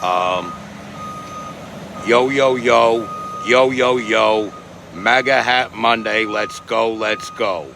Um, yo, yo, yo, yo, yo, yo, MAGA Hat Monday. Let's go, let's go.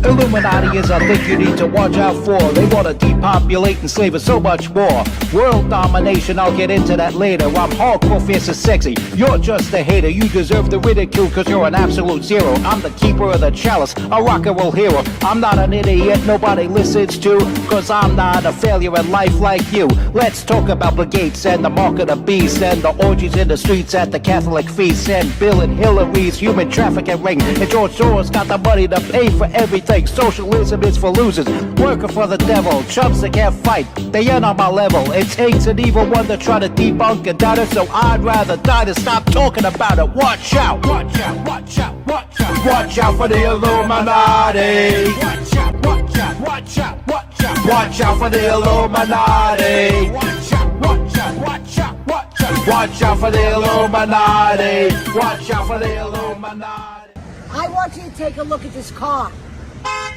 Illuminati is a thing you need to watch out for. They want to depopulate and slave us so much more. World domination, I'll get into that later. I'm hardcore, fierce and sexy. You're just a hater. You deserve the ridicule because you're an absolute zero. I'm the keeper of the chalice, a rock and roll hero. I'm not an idiot nobody listens to, because I'm not a failure in life like you. Let's talk about Bill Gates and the mark of the beast and the orgies in the streets at the Catholic feast and Bill and Hillary's human trafficking ring. And George Soros got the money to pay for everything. Socialism is for losers, working for the devil. Chumps that can't fight, they ain't on my level. It takes an evil one to try to debunk and doubt it, so I'd rather die than stop talking about it. Watch out, watch out, watch out, watch out. Watch out for the Illuminati. Watch out, watch out, watch out, watch out. Watch out for the Illuminati. Watch out, watch out, watch out, watch out. Watch out for the Illuminati. Watch out for the Illuminati. I want you to take a look at this car.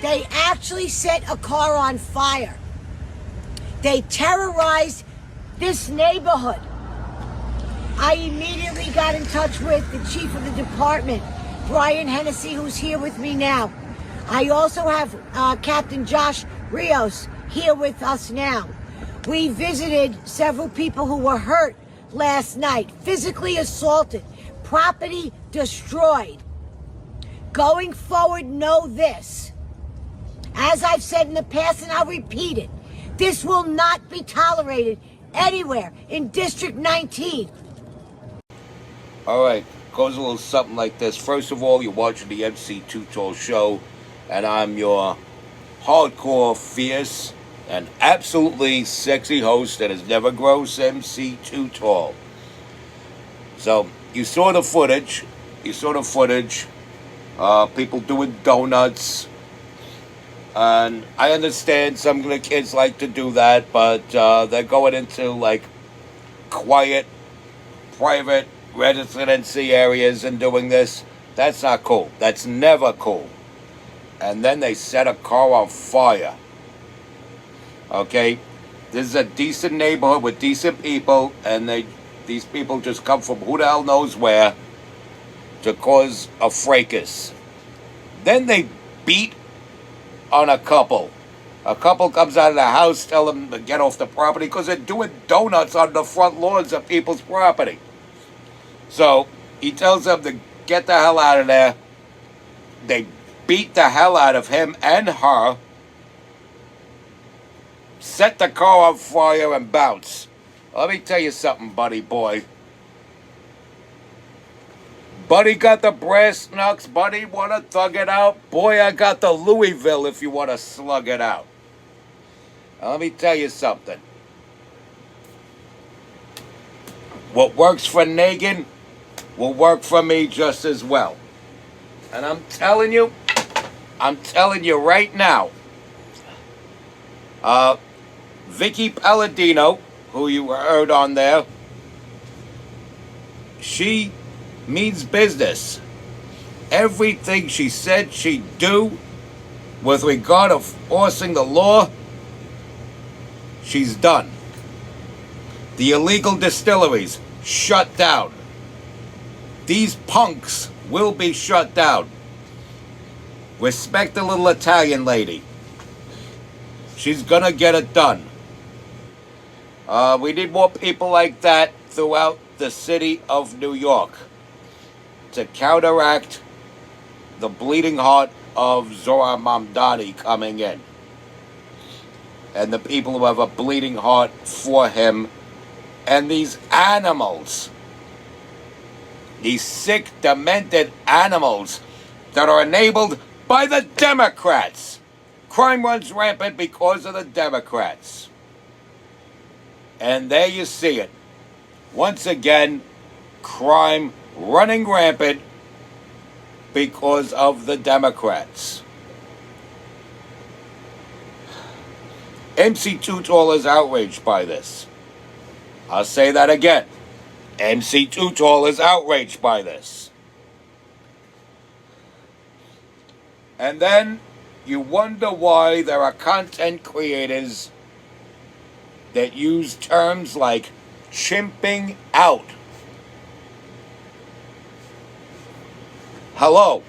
They actually set a car on fire. They terrorized this neighborhood. I immediately got in touch with the chief of the department, Brian Hennessy, who's here with me now. I also have Captain Josh Rios here with us now. We visited several people who were hurt last night, physically assaulted, property destroyed. Going forward, know this. As I've said in the past, and I'll repeat it, this will not be tolerated anywhere in District 19. All right, goes a little something like this. First of all, you're watching the MC Too Tall Show, and I'm your hardcore, fierce, and absolutely sexy host that is never gross, MC Too Tall. So, you saw the footage. People doing donuts. And I understand some of the kids like to do that, but they're going into, like, quiet, private residency areas and doing this. That's not cool. That's never cool. And then they set a car on fire. Okay? This is a decent neighborhood with decent people, and these people just come from who the hell knows where to cause a fracas. Then they beat on a couple. A couple comes out of the house, tell them to get off the property because they're doing donuts on the front lawns of people's property. So he tells them to get the hell out of there. They beat the hell out of him and her, set the car on fire and bounce. Let me tell you something, buddy boy. Buddy got the brass knucks. Buddy want to thug it out. Boy, I got the Louisville if you want to slug it out. Now, let me tell you something. What works for Nagin will work for me just as well. And I'm telling you right now, Vicky Palladino, who you heard on there, she means business. Everything she said she'd do with regard of forcing the law, she's done. The illegal distilleries shut down. These punks will be shut down. Respect the little Italian lady. She's gonna get it done. We need more people like that throughout the city of New York to counteract the bleeding heart of Zohar Mamdani coming in. And the people who have a bleeding heart for him. And these animals. These sick, demented animals that are enabled by the Democrats. Crime runs rampant because of the Democrats. And there you see it. Once again, crime running rampant because of the Democrats. MC Too Tall is outraged by this. I'll say that again. MC Too Tall is outraged by this. And then you wonder why there are content creators that use terms like chimping out. Hello.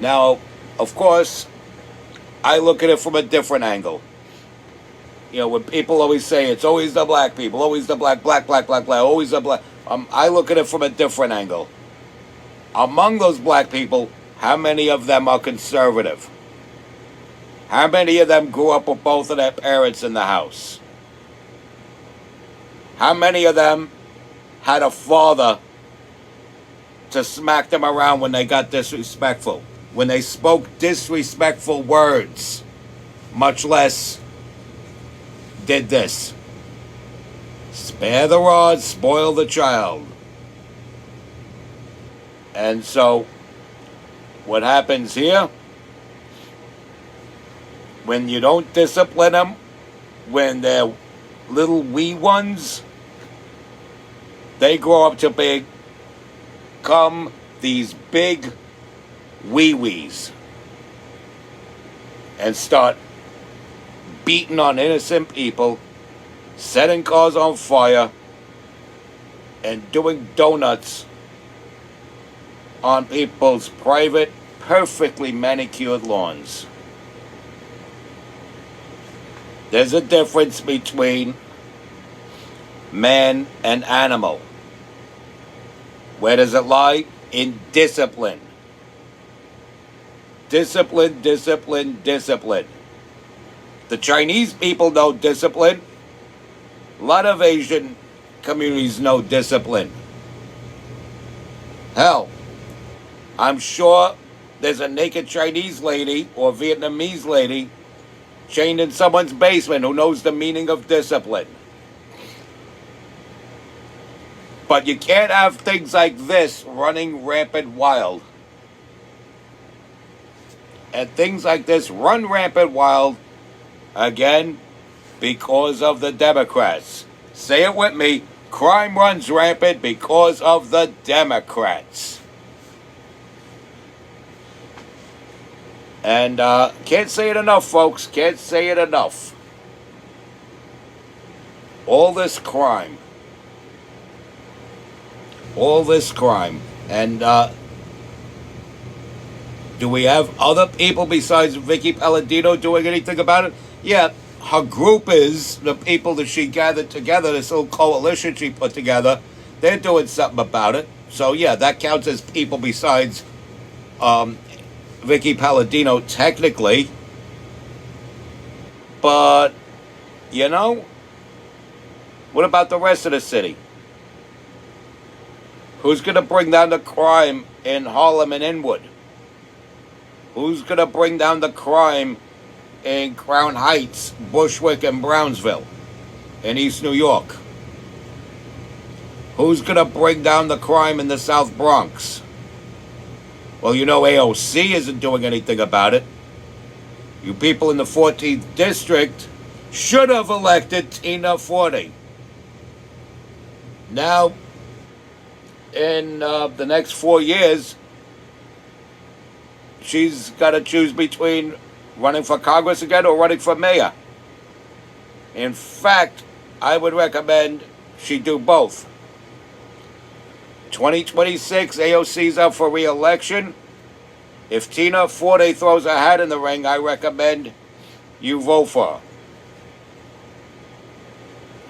Now, of course, I look at it from a different angle. You know, when people always say it's always the black people, always the black, always the black. I look at it from a different angle. Among those black people, how many of them are conservative? How many of them grew up with both of their parents in the house? How many of them had a father to smack them around when they got disrespectful? When they spoke disrespectful words, much less did this. Spare the rod, spoil the child. And so, what happens here? When you don't discipline them, when they're little wee ones, they grow up to become these big wee-wees and start beating on innocent people, setting cars on fire, and doing donuts on people's private, perfectly manicured lawns. There's a difference between man and animal. Where does it lie? In discipline. Discipline, discipline, discipline. The Chinese people know discipline. A lot of Asian communities know discipline. Hell, I'm sure there's a naked Chinese lady or Vietnamese lady chained in someone's basement who knows the meaning of discipline. But you can't have things like this running rampant wild. And things like this run rampant wild, again, because of the Democrats. Say it with me. Crime runs rampant because of the Democrats. And can't say it enough, folks. Can't say it enough. All this crime. All this crime. And do we have other people besides Vicky Palladino doing anything about it? Yeah, her group is the people that she gathered together, this little coalition she put together. They're doing something about it. So yeah, that counts as people besides Vicky Palladino, technically. But, you know, what about the rest of the city? Who's going to bring down the crime in Harlem and Inwood? Who's going to bring down the crime in Crown Heights, Bushwick, and Brownsville in East New York? Who's going to bring down the crime in the South Bronx? Well, you know AOC isn't doing anything about it. You people in the 14th District should have elected Tina Forte. Now, in the next 4 years, she's got to choose between running for Congress again or running for mayor. In fact, I would recommend she do both. 2026, AOC's up for re-election. If Tina Forte throws her hat in the ring, I recommend you vote for her.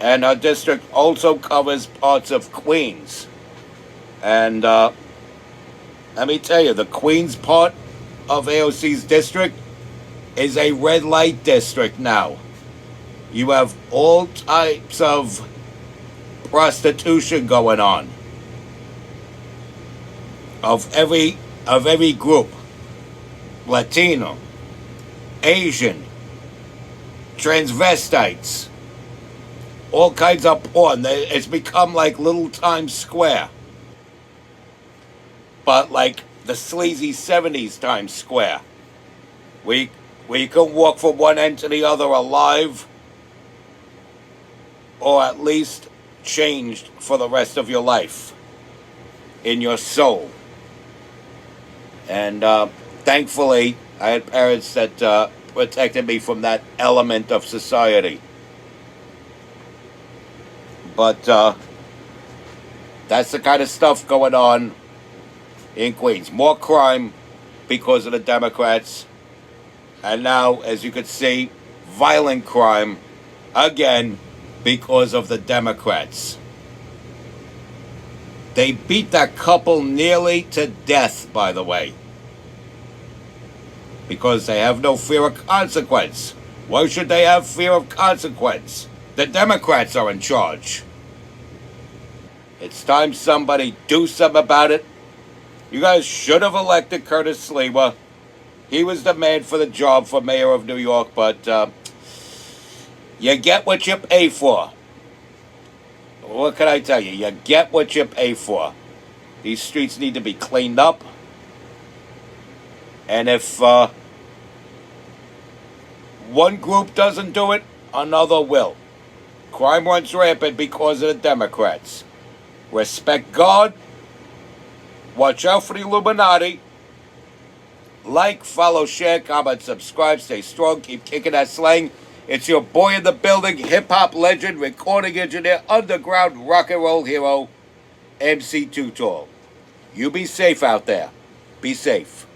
And her district also covers parts of Queens. And let me tell you, the Queens part of AOC's district is a red light district now. You have all types of prostitution going on. Of every group. Latino, Asian, transvestites, all kinds of porn. It's become like little Times Square. But like the sleazy 70s Times Square. Where you can walk from one end to the other alive, or at least changed for the rest of your life in your soul. And thankfully, I had parents that protected me from that element of society. But that's the kind of stuff going on in Queens. More crime because of the Democrats. And now, as you can see, violent crime again because of the Democrats. They beat that couple nearly to death, by the way, because they have no fear of consequence. Why should they have fear of consequence? The Democrats are in charge. It's time somebody do something about it. You guys should have elected Curtis Sliwa. He was the man for the job for mayor of New York, but you get what you pay for. What can I tell you? You get what you pay for. These streets need to be cleaned up. And if one group doesn't do it, another will. Crime runs rampant because of the Democrats. Respect God. Watch out for the Illuminati. Like, follow, share, comment, subscribe, stay strong, keep kicking that slang. It's your boy in the building, hip-hop legend, recording engineer, underground rock and roll hero, MC Too Tall. You be safe out there. Be safe.